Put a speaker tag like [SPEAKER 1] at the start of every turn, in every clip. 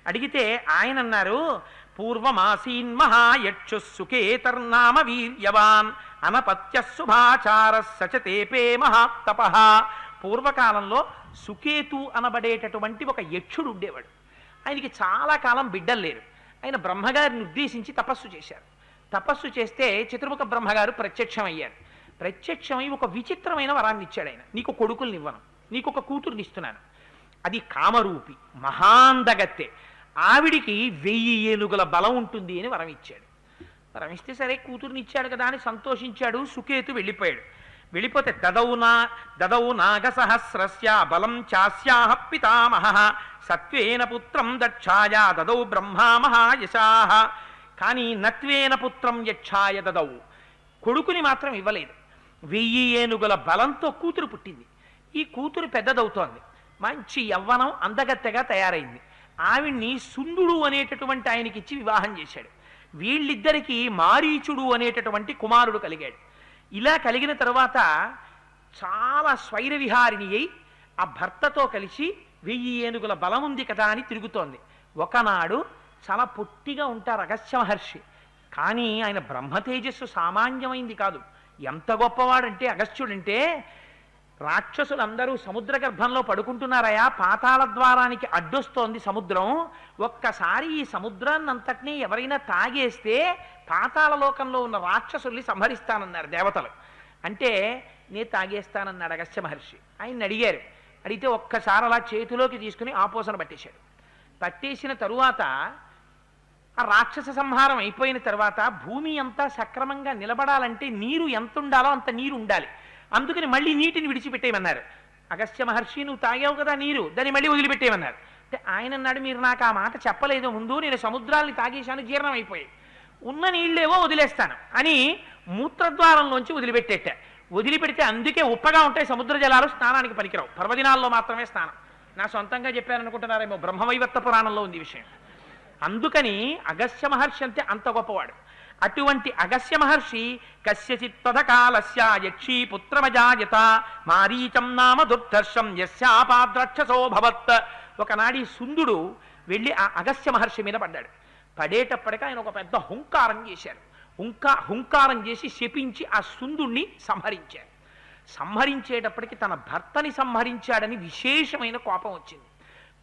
[SPEAKER 1] అడిగితే ఆయన అన్నారు, పూర్వమాసీన్ మహాయక్షు సుకేతర్నామ వీర్యవాన్ అనపత్య శుభాచార సచతేపే మహాతప. పూర్వకాలంలో సుకేతు అనబడేటటువంటి ఒక యక్షుడు ఉండేవాడు. ఆయనకి చాలా కాలం బిడ్డలు లేరు. ఆయన బ్రహ్మగారిని ఉద్దేశించి తపస్సు చేశారు. తపస్సు చేస్తే చతుర్ముఖ బ్రహ్మగారు ప్రత్యక్షమయ్యారు. ప్రత్యక్షమై ఒక విచిత్రమైన వరాన్ని ఇచ్చాడు. ఆయన, నీకు కొడుకుల్ని ఇవ్వను, నీకు ఒక కూతుర్ని ఇస్తున్నాను. అది కామరూపి, మహాందగత్తె. ఆవిడికి 1000 ఏనుగుల బలం ఉంటుంది అని వరం ఇచ్చాడు. వరం ఇస్తే సరే కూతుర్ని ఇచ్చాడు కదా అని సంతోషించాడు. సుకేతు వెళ్ళిపోయాడు. వెళ్ళిపోతే దదౌ నాగసహస్రస్య బలం చాస్యాహ పితామహ సత్వేన పుత్రం దక్షాయ దదౌ బ్రహ్మా మహాయశాః. కానీ నత్వేన పుత్రం యక్షాయ దదౌ, కొడుకుని మాత్రం ఇవ్వలేదు. 1000 ఏనుగుల బలంతో కూతురు పుట్టింది. ఈ కూతురు పెద్దదవుతోంది, మంచి యవ్వనం, అందగత్తెగా తయారైంది. ఆవిడ్ని సుందుడు అనేటటువంటి ఆయనకిచ్చి వివాహం చేశాడు. వీళ్ళిద్దరికీ మారీచుడు అనేటటువంటి కుమారుడు కలిగాడు. ఇలా కలిగిన తరువాత చాలా స్వైరవిహారిణి అయి ఆ భర్తతో కలిసి 1000 ఏనుగుల బలం ఉంది కదా అని తిరుగుతోంది. ఒకనాడు చాలా పొట్టిగా ఉంటారు అగస్త్య మహర్షి. కానీ ఆయన బ్రహ్మతేజస్సు సామాన్యమైంది కాదు. ఎంత గొప్పవాడంటే అగస్త్యుడంటే, రాక్షసులందరూ సముద్ర గర్భంలో పడుకుంటున్నారయా, పాతాళ ద్వారానికి అడ్డొస్తోంది సముద్రం. ఒక్కసారి ఈ సముద్రాన్నంతటినీ ఎవరైనా తాగేస్తే పాతాళ లోకంలో ఉన్న రాక్షసుల్ని సంహరిస్తానన్నారు దేవతలు. అంటే నేను తాగేస్తానన్నాడు అగస్త్య మహర్షి. ఆయన్ని అడిగారు. అడిగితే ఒక్కసారి అలా చేతిలోకి తీసుకుని ఆపోసన పట్టేశాడు. పట్టేసిన తరువాత ఆ రాక్షస సంహారం అయిపోయిన తర్వాత భూమి అంతా సక్రమంగా నిలబడాలంటే నీరు ఎంత ఉండాలో అంత నీరు ఉండాలి. అందుకని మళ్ళీ నీటిని విడిచిపెట్టేయమన్నారు. అగస్త్య మహర్షి, నువ్వు తాగావు కదా నీరు, దాన్ని మళ్ళీ వదిలిపెట్టేయమన్నారు. అంటే ఆయన అన్నాడు, మీరు నాకు ఆ మాట చెప్పలేదు ముందు, నేను సముద్రాల్ని తాగేశాను, జీర్ణం అయిపోయాయి, ఉన్న నీళ్ళేవో వదిలేస్తాను అని మూత్రద్వారంలోంచి వదిలిపెట్టేట. వదిలిపెడితే అందుకే ఉప్పగా ఉంటాయి సముద్ర జలాలు, స్నానానికి పనికిరావు, పర్వదినాల్లో మాత్రమే స్నానం. నా సొంతంగా చెప్పాననుకుంటున్నారేమో, బ్రహ్మవైవర్త పురాణంలో ఉంది విషయం. అందుకని అగస్త్య మహర్షి అంటే అంత గొప్పవాడు. అటువంటి అగస్త్య మహర్షి కస్యచిత్పథకాలస్య యక్షీ పుత్రమజాయత మారీచం నామ దుర్ధర్షం యస్యాపాద్రక్షసోభవత్. ఒకనాడి సుందుడు వెళ్ళి ఆ అగస్త్య మహర్షి మీద పడ్డాడు. పడేటప్పటికి ఆయన ఒక పెద్ద హుంకారం చేశారు. హుంకారం చేసి శపించి ఆ సుందుణ్ణి సంహరించారు. సంహరించేటప్పటికి తన భర్తని సంహరించాడని విశేషమైన కోపం వచ్చింది.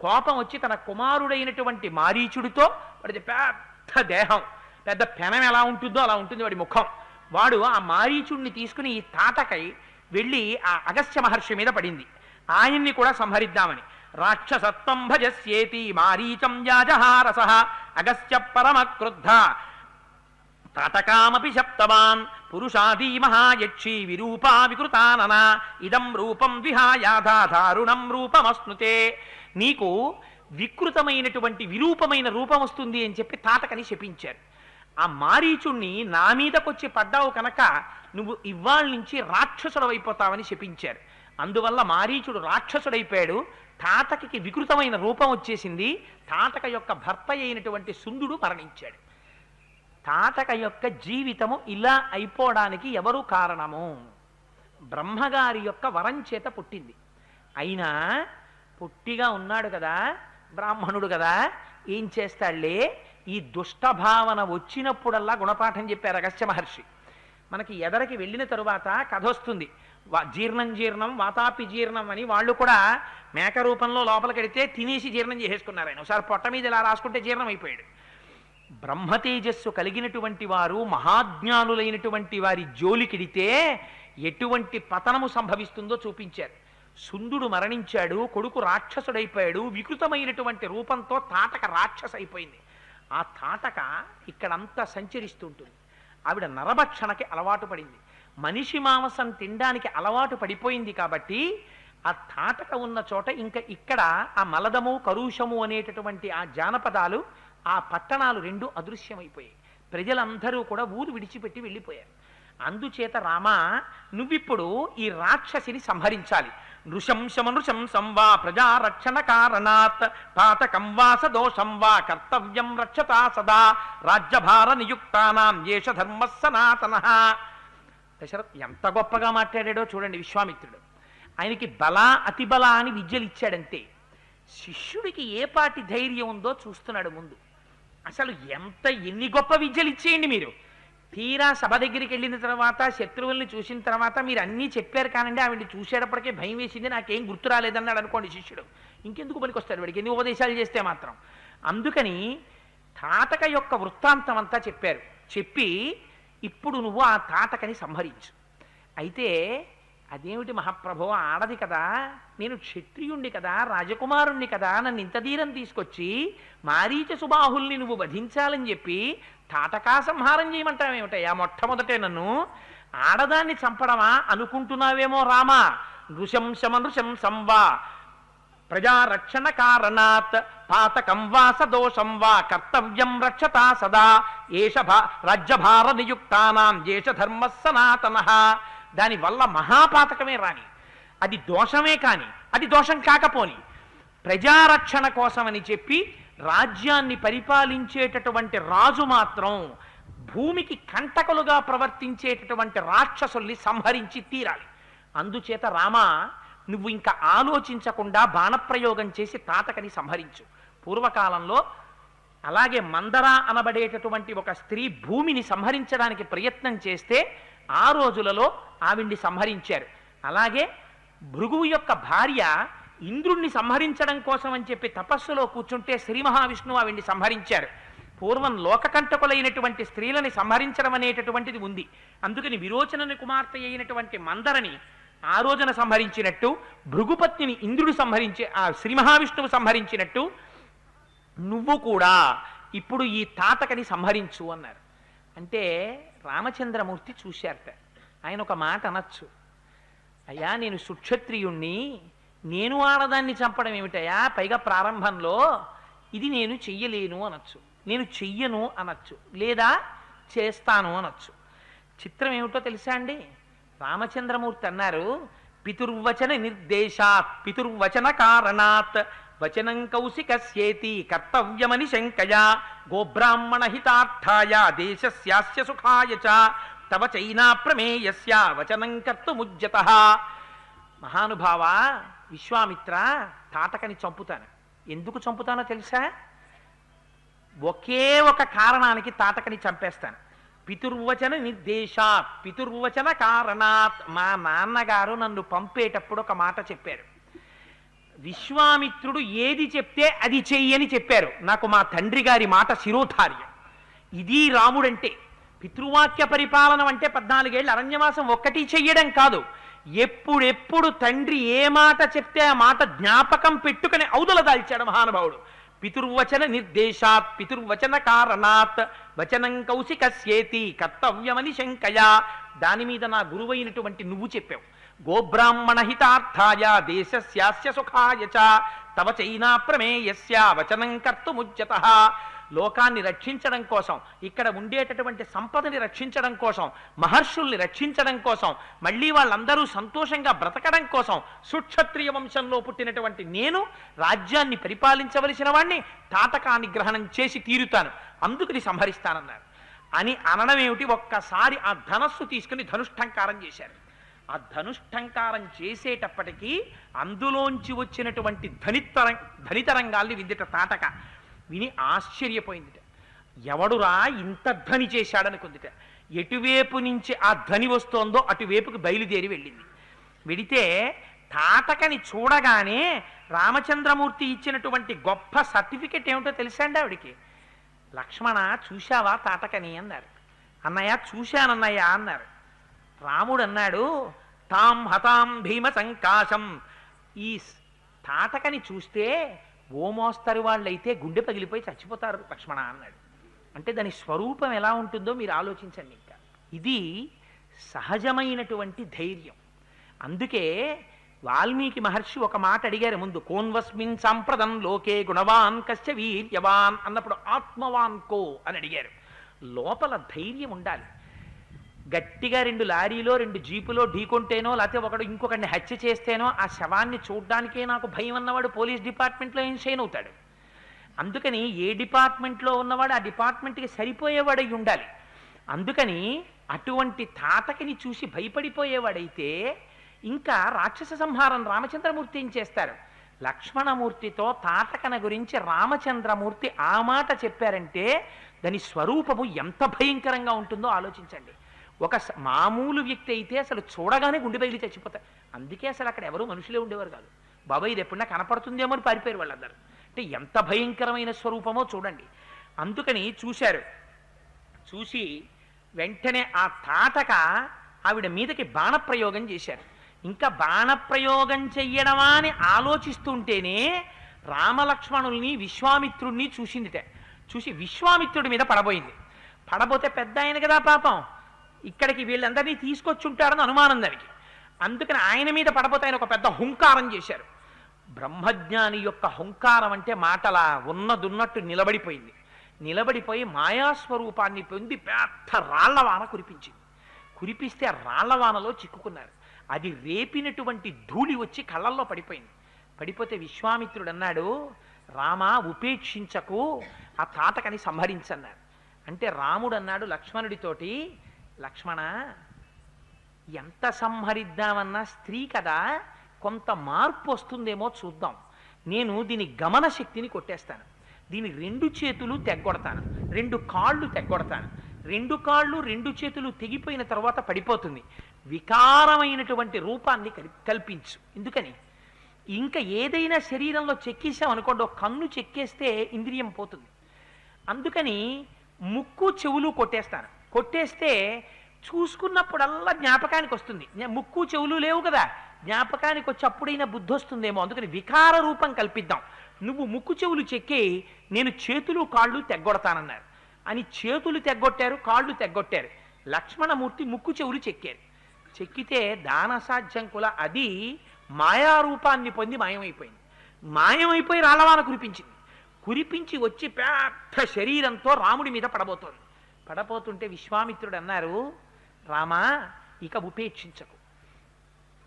[SPEAKER 1] కోపం వచ్చి తన కుమారుడైనటువంటి మారీచుడితో, వాడిది పెద్ద దేహం, పెద్ద పెనం ఎలా ఉంటుందో అలా ఉంటుంది వాడి ముఖం. వాడు ఆ మారీచుడిని తీసుకుని ఈ తాటకై వెళ్ళి ఆ అగస్త్య మహర్షి మీద పడింది. ఆయన్ని కూడా సంహరిద్దామని. రాక్షసత్వం భజస్యేతి మారీచం యాజహారసః అగస్త్య పరమ క్రుద్ధ తాటకామపి శప్తవాన్ పురుషాదీ మహాయక్షీ విరూపా వికృతానన ఇదం రూపం విహాయాధా దారుణం రూపమస్నుతే. నీకు వికృతమైనటువంటి విరూపమైన రూపం వస్తుంది అని చెప్పి తాటకని శపించారు. ఆ మారీచుణ్ణి నా మీదకొచ్చి పడ్డావు కనుక నువ్వు ఇవాళ నుంచి రాక్షసుడవైపోతావని శపించారు. అందువల్ల మారీచుడు రాక్షసుడైపోయాడు. తాటకకి వికృతమైన రూపం వచ్చేసింది. తాటక యొక్క భర్త అయినటువంటి సుందుడు మరణించాడు. తాటక యొక్క జీవితము ఇలా అయిపోవడానికి ఎవరు కారణము? బ్రహ్మగారి యొక్క వరం చేత పుట్టింది. అయినా పొట్టిగా ఉన్నాడు కదా, బ్రాహ్మణుడు కదా, ఏం చేస్తాడులే. ఈ దుష్టభావన వచ్చినప్పుడల్లా గుణపాఠం చెప్పారు అగస్త్య మహర్షి. మనకి ఎదరికి వెళ్ళిన తరువాత కథ వస్తుంది. జీర్ణం జీర్ణం వాతాపి జీర్ణం అని వాళ్ళు కూడా మేక రూపంలో లోపలికెడితే తినేసి జీర్ణం చేసేసుకున్నారు. ఆయన ఒకసారి పొట్ట మీద ఇలా రాసుకుంటే జీర్ణం అయిపోయాడు. బ్రహ్మతేజస్సు కలిగినటువంటి వారు, మహాజ్ఞానులైనటువంటి వారి జోలికిడితే ఎటువంటి పతనము సంభవిస్తుందో చూపించారు. సుందుడు మరణించాడు, కొడుకు రాక్షసుడైపోయాడు, వికృతమైనటువంటి రూపంతో తాటక రాక్షస అయిపోయింది. ఆ తాటక ఇక్కడంతా సంచరిస్తుంటుంది. ఆవిడ నరభక్షణకి అలవాటు పడింది. మనిషి మాంసం తినడానికి అలవాటు పడిపోయింది కాబట్టి ఆ తాటక ఉన్న చోట ఇంకా ఇక్కడ ఆ మలదము కరుషము అనేటటువంటి ఆ జానపదాలు, ఆ పట్టణాలు రెండు అదృశ్యమైపోయాయి. ప్రజలందరూ కూడా ఊరు విడిచిపెట్టి వెళ్ళిపోయారు. అందుచేత రామా, నువ్విప్పుడు ఈ రాక్షసిని సంహరించాలి. నృశంసమనృశంసం వా ప్రజారక్షణ కారణాత్ పాతకం వా సదోషం వా కర్తవ్యం రక్షతా సదా రాజ్యభార నియుక్తానాం ఏష ధర్మ సనాతనః. దశరథ్ ఎంత గొప్పగా మాట్లాడాడో చూడండి. విశ్వామిత్రుడు ఆయనకి బల అతిబల అని విద్యలు ఇచ్చాడంతే. శిష్యుడికి ఏ పాటి ధైర్యం ఉందో చూస్తున్నాడు ముందు. అసలు ఎన్ని గొప్ప విద్యలు ఇచ్చేయండి మీరు. తీరా సభ దగ్గరికి వెళ్ళిన తర్వాత శత్రువుల్ని చూసిన తర్వాత మీరు అన్నీ చెప్పారు కానండి, ఆవిడ చూసేటప్పటికే భయం వేసింది, నాకేం గుర్తు రాలేదన్నాడు అనుకోండి శిష్యుడు, ఇంకెందుకు పనికొస్తాడు వాడికి ఎన్ని ఉపదేశాలు చేస్తే మాత్రం. అందుకని తాటక యొక్క వృత్తాంతం అంతా చెప్పారు. చెప్పి ఇప్పుడు నువ్వు ఆ తాటకని సంహరించు. అయితే అదేమిటి మహాప్రభో, ఆడది కదా, నేను క్షత్రియుణ్ణి కదా, రాజకుమారుణ్ణి కదా, నన్ను ఇంత ధీరం తీసుకొచ్చి మారీచ సుబాహుల్ని నువ్వు వధించాలని చెప్పి తాటకా సంహారం చేయమంటావేమిటయ్యా? మొట్టమొదటే నన్ను ఆడదాన్ని చంపడమా అనుకుంటున్నావేమో రామా. నృశంసమనృశంసం వా ప్రజారక్షణ కారణాత్ పాతకం వా సదోషం వా కర్తవ్యం రక్షతా సదా ఏష రాజ్యభార నియుక్తానాం ఏష ధర్మ సనాతనః. దానివల్ల మహాపాతకమే రాని, అది దోషమే కాని, అది దోషం కాకపోని ప్రజారక్షణ కోసమని చెప్పి రాజ్యాన్ని పరిపాలించేటటువంటి రాజు మాత్రం భూమికి కంటకులుగా ప్రవర్తించేటటువంటి రాక్షసుల్ని సంహరించి తీరాలి. అందుచేత రామా, నువ్వు ఇంకా ఆలోచించకుండా బాణప్రయోగం చేసి తాటకని సంహరించు. పూర్వకాలంలో అలాగే మందర అనబడేటటువంటి ఒక స్త్రీ భూమిని సంహరించడానికి ప్రయత్నం చేస్తే ఆ రోజులలో ఆవిడ్ని సంహరించారు. అలాగే భృగువు యొక్క భార్య ఇంద్రుణ్ణి సంహరించడం కోసం అని చెప్పి తపస్సులో కూర్చుంటే శ్రీ మహావిష్ణువు ఆవిడ్ని సంహరించారు. పూర్వం లోకకంటకులైనటువంటి స్త్రీలని సంహరించడం అనేటటువంటిది ఉంది. అందుకని విరోచనని కుమార్తె అయినటువంటి మందరని ఆ రోజున సంహరించినట్టు, భృగుపత్నిని ఇంద్రుడు ఆ శ్రీ మహావిష్ణువు సంహరించినట్టు నువ్వు కూడా ఇప్పుడు ఈ తాటకని సంహరించు అన్నారు. అంటే రామచంద్రమూర్తి చూశారట. ఆయన ఒక మాట అనొచ్చు, అయ్యా నేను సుక్షత్రియుణ్ణి, నేను ఆడదాన్ని చంపడం ఏమిటయా, పైగా ప్రారంభంలో ఇది నేను చెయ్యలేను అనొచ్చు, నేను చెయ్యను అనొచ్చు, లేదా చేస్తాను అనొచ్చు. చిత్రం ఏమిటో తెలుసా అండి? రామచంద్రమూర్తి అన్నారు, పితుర్వచన నిర్దేశాత్ పితుర్వచన కారణాత్ వచనం కౌశికస్యేతి కర్తవ్యమని శంకయా గోబ్రాహ్మణ హితార్థాయ దేశస్యాస్య సుఖాయ చ తవ చైనా ప్రమేయస్య వచనం కర్తుముజ్యతః. మహానుభావ విశ్వామిత్ర, తాటకని చంపుతాను. ఎందుకు చంపుతానో తెలుసా? ఒకే ఒక కారణానికి తాటకని చంపేస్తాను. పితుర్వచన నిర్దేశాత్ పితుర్వచన కారణాత్. మా నాన్నగారు నన్ను పంపేటప్పుడు ఒక మాట చెప్పారు. విశ్వామిత్రుడు ఏది చెప్తే అది చెయ్యని చెప్పారు. నాకు మా తండ్రి గారి మాట శిరోధార్యం. ఇది రాముడంటే. పితృవాక్య పరిపాలన అంటే 14 ఏళ్ళ అరణ్యవాసం ఒక్కటి చెయ్యడం కాదు, ఎప్పుడెప్పుడు తండ్రి ఏ మాట చెప్తే ఆ మాట జ్ఞాపకం పెట్టుకుని ఔదల దాల్చాడు మహానుభావుడు. పితుర్వచన నిర్దేశాత్ పితుర్వచన కారణాత్ వచనం కౌశికస్యేతి కర్తవ్యమని శంకయా. దాని మీద నా గురువైనటువంటి నువ్వు చెప్పావు. గోబ్రాహ్మణ హితార్థాయ దేశస్యాస్య సుఖాయ చ తవ చైనా ప్రమేయస్య వచనం కర్తుముజ్యతః. లోకాన్ని రక్షించడం కోసం, ఇక్కడ ఉండేటటువంటి సంపదని రక్షించడం కోసం, మహర్షుల్ని రక్షించడం కోసం, మళ్ళీ వాళ్ళందరూ సంతోషంగా బ్రతకడం కోసం సుక్షత్రియ వంశంలో పుట్టినటువంటి నేను రాజ్యాన్ని పరిపాలించవలసిన వాణ్ణి తాటకాన్ని గ్రహణం చేసి తీరుతాను, అందుకని సంహరిస్తానన్నారు. అని అనడం ఏమిటి? ఒక్కసారి ఆ ధనస్సు తీసుకుని ధనుష్టంకారం చేశారు. ఆ ధనుష్టంకారం చేసేటప్పటికీ అందులోంచి వచ్చినటువంటి ధనితరంగాల్ని విద్యట తాటక. విని ఆశ్చర్యపోయిందిట. ఎవడురా ఇంత ధ్వని చేశాడనుకుందిట. ఎటువైపు నుంచి ఆ ధ్వని వస్తోందో అటువైపుకి బయలుదేరి వెళ్ళింది. వెడితే తాటకని చూడగానే రామచంద్రమూర్తి ఇచ్చినటువంటి గొప్ప సర్టిఫికెట్ ఏమిటో తెలుసా అండి ఆవిడికి? లక్ష్మణ చూశావా తాటకని అన్నారు. అన్నయ్య చూశానన్నయ్య అన్నారు. రాముడు అన్నాడు, తాం హతాం భీమ సంకాశం. ఈ తాటకని చూస్తే ఓ మోస్తరు వాళ్ళైతే గుండె పగిలిపోయి చచ్చిపోతారు లక్ష్మణ అన్నాడు. అంటే దాని స్వరూపం ఎలా ఉంటుందో మీరు ఆలోచించండి. ఇంకా ఇది సహజమైనటువంటి ధైర్యం. అందుకే వాల్మీకి మహర్షి ఒక మాట అడిగారు ముందు, కోన్వస్మిన్ సంప్రదం లోకే గుణవాన్ కశ్చ వీర్యవాన్ అన్నప్పుడు ఆత్మవాన్ కో అని అడిగారు. లోపల ధైర్యం ఉండాలి. గట్టిగా 2 లారీలో 2 జీపులో ఢీకొంటేనో లేకపోతే ఒకడు ఇంకొకరిని హత్య చేస్తేనో ఆ శవాన్ని చూడ్డానికే నాకు భయం అన్నవాడు పోలీస్ డిపార్ట్మెంట్లో ఏం షైన్ అవుతాడు. అందుకని ఏ డిపార్ట్మెంట్లో ఉన్నవాడు ఆ డిపార్ట్మెంట్కి సరిపోయేవాడై ఉండాలి. అందుకని అటువంటి తాటకిని చూసి భయపడిపోయేవాడైతే ఇంకా రాక్షస సంహారం రామచంద్రమూర్తి ఏం చేస్తారు? లక్ష్మణమూర్తితో తాటకన గురించి రామచంద్రమూర్తి ఆ మాట చెప్పారంటే దాని స్వరూపము ఎంత భయంకరంగా ఉంటుందో ఆలోచించండి. ఒక మామూలు వ్యక్తి అయితే అసలు చూడగానే గుండె బయలు చచ్చిపోతాయి. అందుకే అసలు అక్కడ ఎవరు మనుషులే ఉండేవారు కాదు. బాబాయ్ ఇది ఎప్పుడన్నా కనపడుతుందేమో అని పారిపోయారు వాళ్ళందరూ. అంటే ఎంత భయంకరమైన స్వరూపమో చూడండి. అందుకని చూశారు. చూసి వెంటనే ఆ తాటక ఆవిడ మీదకి బాణప్రయోగం చేశారు. ఇంకా బాణప్రయోగం చెయ్యడమా అని ఆలోచిస్తుంటేనే రామలక్ష్మణుల్ని విశ్వామిత్రుడిని చూసిందిట. చూసి విశ్వామిత్రుడి మీద పడబోయింది. పడబోతే పెద్ద ఆయన కదా పాపం, ఇక్కడికి వీళ్ళందరినీ తీసుకొచ్చుంటారని అనుమానం దానికి. అందుకని ఆయన మీద పడబోతే ఆయన ఒక పెద్ద హుంకారం చేశారు. బ్రహ్మజ్ఞాని యొక్క హుంకారం అంటే మాటలా ఉన్నదున్నట్టు నిలబడిపోయింది. నిలబడిపోయి మాయాస్వరూపాన్ని పొంది పెద్ద రాళ్లవాన కురిపించింది. కురిపిస్తే ఆ రాళ్లవానలో చిక్కుకున్నారు. అది రేపినటువంటి ధూళి వచ్చి కళ్ళల్లో పడిపోయింది. పడిపోతే విశ్వామిత్రుడు అన్నాడు, రామా ఉపేక్షించకు, ఆ తాటకని సంహరించన్నారు. అంటే రాముడు అన్నాడు లక్ష్మణుడితోటి, లక్ష్మణ ఎంత సంహరిద్దామన్నా స్త్రీ కదా, కొంత మార్పు వస్తుందేమో చూద్దాం. నేను దీని గమన శక్తిని కొట్టేస్తాను. దీని 2 చేతులు తెగ్గొడతాను, 2 కాళ్ళు తెగ్గొడతాను. 2 కాళ్ళు 2 చేతులు తెగిపోయిన తర్వాత పడిపోతుంది. వికారమైనటువంటి రూపాన్ని కల్పించు. ఎందుకని ఇంకా ఏదైనా శరీరంలో చెక్కేసామనుకోండి, ఒక కన్ను చెక్కేస్తే ఇంద్రియం పోతుంది. అందుకని ముక్కు చెవులు కొట్టేస్తాను. కొట్టేస్తే చూసుకున్నప్పుడల్లా జ్ఞాపకానికి వస్తుంది. ముక్కు చెవులు లేవు కదా, జ్ఞాపకానికి వచ్చి అప్పుడైనా బుద్ధి వస్తుందేమో. అందుకని వికార రూపం కల్పిద్దాం. నువ్వు ముక్కు చెవులు చెక్కి నేను చేతులు కాళ్ళు తెగ్గొడతానన్నారు. అని చేతులు తెగ్గొట్టారు, కాళ్ళు తెగ్గొట్టారు. లక్ష్మణమూర్తి ముక్కు చెవులు చెక్కారు. చెక్కితే దానసాధ్యం కుల అది మాయారూపాన్ని పొంది మాయమైపోయింది. మాయమైపోయి రాళ్ళవాన కురిపించింది. కురిపించి వచ్చి పెద్ద శరీరంతో రాముడి మీద పడబోతోంది. పడబోతుంటే విశ్వామిత్రుడు అన్నారు, రామా ఇక ఉపేక్షించకు,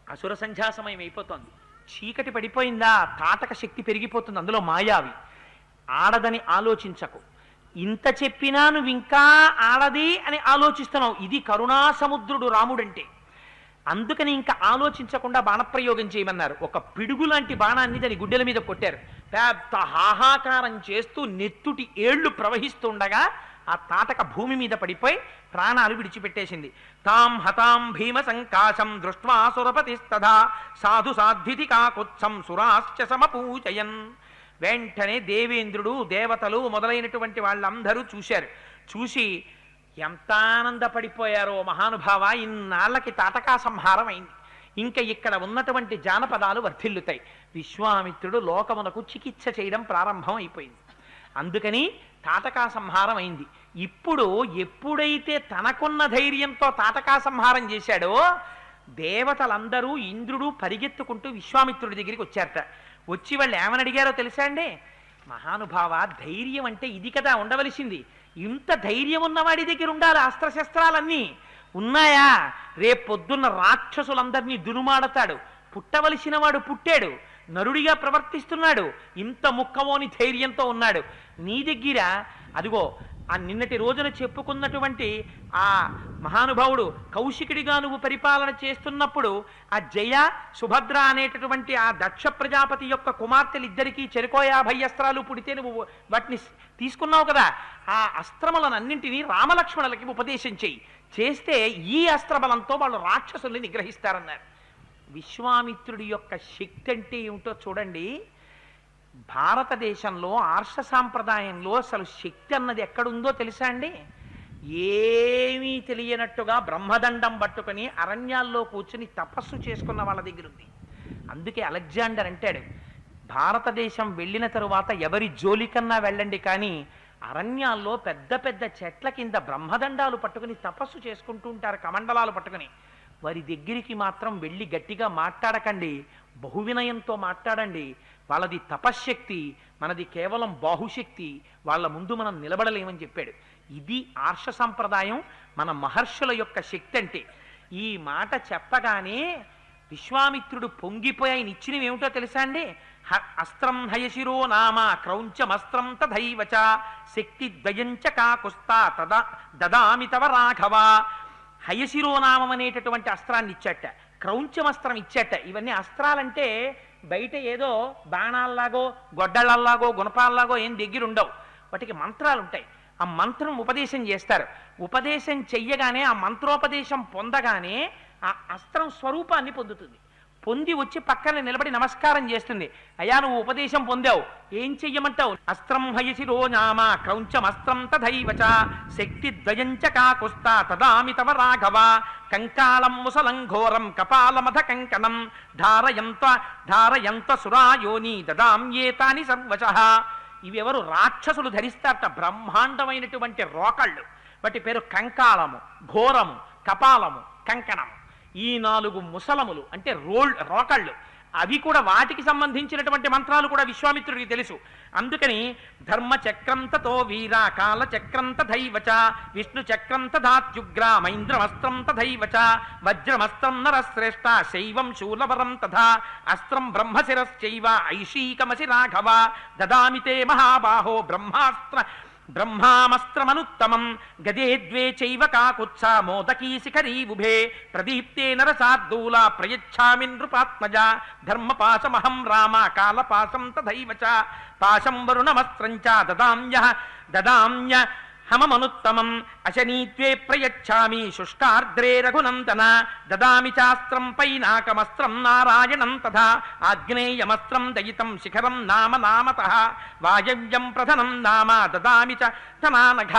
[SPEAKER 1] అసుర సంధ్యా సమయం అయిపోతోంది, చీకటి పడిపోయిందా, తాటక శక్తి పెరిగిపోతుంది, అందులో మాయావి, ఆడదని ఆలోచించకు. ఇంత చెప్పినా నువ్వు ఇంకా ఆడది అని ఆలోచిస్తున్నావు. ఇది కరుణాసముద్రుడు రాముడంటే. అందుకని ఇంకా ఆలోచించకుండా బాణప్రయోగం చేయమన్నారు. ఒక పిడుగు లాంటి బాణాన్ని దాని గుడ్డెల మీద కొట్టారు. పెద్ద హాహాకారం చేస్తూ నెత్తుటి ఏళ్లు ప్రవహిస్తుండగా ఆ తాటక భూమి మీద పడిపోయి ప్రాణాలు విడిచిపెట్టేసింది. తాం హతాం భీమ సంకాశం దృష్ట్వా సురపతిస్తథా సాధు సాధ్వితి కాకుత్సం సురాశ్చ సమపూజయన్. వెంటనే దేవేంద్రుడు, దేవతలు మొదలైనటువంటి వాళ్ళందరూ చూశారు. చూసి ఎంత ఆనందపడిపోయారో మహానుభావ, ఇన్నాళ్ళకి తాటకా సంహారం అయింది, ఇంకా ఇక్కడ ఉన్నటువంటి జానపదాలు వర్ధిల్లుతాయి. విశ్వామిత్రుడు లోకమునకు చికిత్స చేయడం ప్రారంభం అయిపోయింది. అందుకని తాటకా సంహారం అయింది. ఇప్పుడు ఎప్పుడైతే తనకున్న ధైర్యంతో తాటకా సంహారం చేశాడో దేవతలందరూ ఇంద్రుడు పరిగెత్తుకుంటూ విశ్వామిత్రుడి దగ్గరికి వచ్చారట. వచ్చి వాళ్ళు ఏమని అడిగారో తెలుసా అండి? మహానుభావ, ధైర్యం అంటే ఇది కదా ఉండవలసింది, ఇంత ధైర్యం ఉన్నవాడి దగ్గర ఉండాలి, అస్త్రశస్త్రాలన్నీ ఉన్నాయా? రేపొద్దున్న రాక్షసులందరినీ దునుమాడతాడు, పుట్టవలసిన వాడు పుట్టాడు, నరుడిగా ప్రవర్తిస్తున్నాడు, ఇంత ముక్కమోని ధైర్యంతో ఉన్నాడు. నీ దగ్గర అదిగో ఆ నిన్నటి రోజున చెప్పుకున్నటువంటి ఆ మహానుభావుడు కౌశికుడిగా నువ్వు పరిపాలన చేస్తున్నప్పుడు ఆ జయ సుభద్ర అనేటటువంటి ఆ దక్ష ప్రజాపతి యొక్క కుమార్తెలిద్దరికీ చెరుకో 50 అస్త్రాలు పుడితే నువ్వు వాటిని తీసుకున్నావు కదా. ఆ అస్త్రములనన్నింటినీ రామలక్ష్మణులకి ఉపదేశం చెయ్యి, చేస్తే ఈ అస్త్రబలంతో వాళ్ళు రాక్షసుల్ని నిగ్రహిస్తారన్నారు. విశ్వామిత్రుడి యొక్క శక్తి అంటే ఏమిటో చూడండి. భారతదేశంలో ఆర్ష సాంప్రదాయంలో అసలు శక్తి అన్నది ఎక్కడుందో తెలుసా అండి? ఏమీ తెలియనట్టుగా బ్రహ్మదండం పట్టుకొని అరణ్యాల్లో కూర్చుని తపస్సు చేసుకున్న వాళ్ళ దగ్గర ఉంది. అందుకే అలెగ్జాండర్ అంటాడు, భారతదేశం వెళ్ళిన తరువాత ఎవరి జోలికన్నా వెళ్ళండి, కానీ అరణ్యాల్లో పెద్ద పెద్ద చెట్ల కింద బ్రహ్మదండాలు పట్టుకుని తపస్సు చేసుకుంటూ ఉంటారు, కమండలాలు పట్టుకుని. వారి దగ్గరికి మాత్రం వెళ్ళి గట్టిగా మాట్లాడకండి, బహువినయంతో మాట్లాడండి. వాళ్ళది తపశ్శక్తి, మనది కేవలం బాహుశక్తి, వాళ్ళ ముందు మనం నిలబడలేమని చెప్పాడు. ఇది ఆర్ష సంప్రదాయం, మన మహర్షుల యొక్క శక్తి అంటే. ఈ మాట చెప్పగానే విశ్వామిత్రుడు పొంగిపోయి ఆయన ఇచ్చినవి ఏమిటో తెలుసా అండి? అస్త్రం హయశిరో నామ క్రౌంచమస్త్రం తథైవచ శక్తి ద్వయంచ కాకుస్తా దదామి తవ రాఘవ. హయశిరోనామం అనేటటువంటి అస్త్రాన్ని ఇచ్చట. క్రౌంచమస్త్రం ఇచ్చేట. ఇవన్నీ అస్త్రాలంటే బయట ఏదో బాణాల్లాగో గొడ్డళ్ళల్లాగో గుణపాల్లాగో ఏం దగ్గర ఉండవు, వాటికి మంత్రాలు ఉంటాయి. ఆ మంత్రం ఉపదేశం చేస్తారు. ఉపదేశం చెయ్యగానే ఆ మంత్రోపదేశం పొందగానే ఆ అస్త్రం స్వరూపాన్ని పొందుతుంది. పొంది వచ్చి పక్కన నిలబడి నమస్కారం చేస్తుంది. అయ్యా నువ్వు ఉపదేశం పొందావు, ఏం చెయ్యమంటావు? అస్త్రం హయసిరో నామ క్రౌంచమస్త్రం తథైవచ శక్తి ద్వయంచ కాకుస్తా తదామి తవ రాఘవ కంకాళం ముసలం ఘోరం కపాలమధ కంకణం ధారయంత సురాయోని దదామ్యేతాని సర్వశః. ఇవి ఎవరు? రాక్షసులు ధరిస్తారట, బ్రహ్మాండమైనటువంటి రోకళ్ళు. వాటి పేరు కంకాళము, ఘోరము, కపాలము, కంకణము. ఈ 4 ముసలములు అంటే రోకళ్ళు. అవి కూడా వాటికి సంబంధించినటువంటి మంత్రాలు కూడా విశ్వామిత్రుడికి తెలుసు. అందుకని ధర్మచక్రం తతో వీర కాలచక్రం తథైవచ విష్ణు చక్రం తథాత్యుగ్ర మైంద్రమస్త్రం తథైవచ వజ్రమస్త్రం నరశ్రేష్ఠ శైవం శూలవరం తథా అస్త్రం బ్రహ్మశిరశ్చైవ ఐషీకమసి రాఘవ దదామి తే మహాబాహో బ్రహ్మామస్త్రమనుత్తమం గదే ద్వే చైవ కాకుత్స మోదకీ శిఖరీబుభే ప్రదీప్తే నరసార్దూల ప్రయచ్ఛామి నృపాత్మజ ధర్మపాశమహం రామ కాలపాశం తథైవచ పాశం వరుణమస్త్రం చ దదామ్య హమమనుత్తమం అశనీత్వే ప్రయచ్ఛామి శుష్కార్ద్రే రఘునందన దదామి చాస్త్రం పైనాకమస్త్రం నారాయణం తథా ఆగ్నేయమస్త్రం దయితం శిఖరం నామతః వాయవ్యం ప్రధనం నామ దదామి చ ధనానఘ.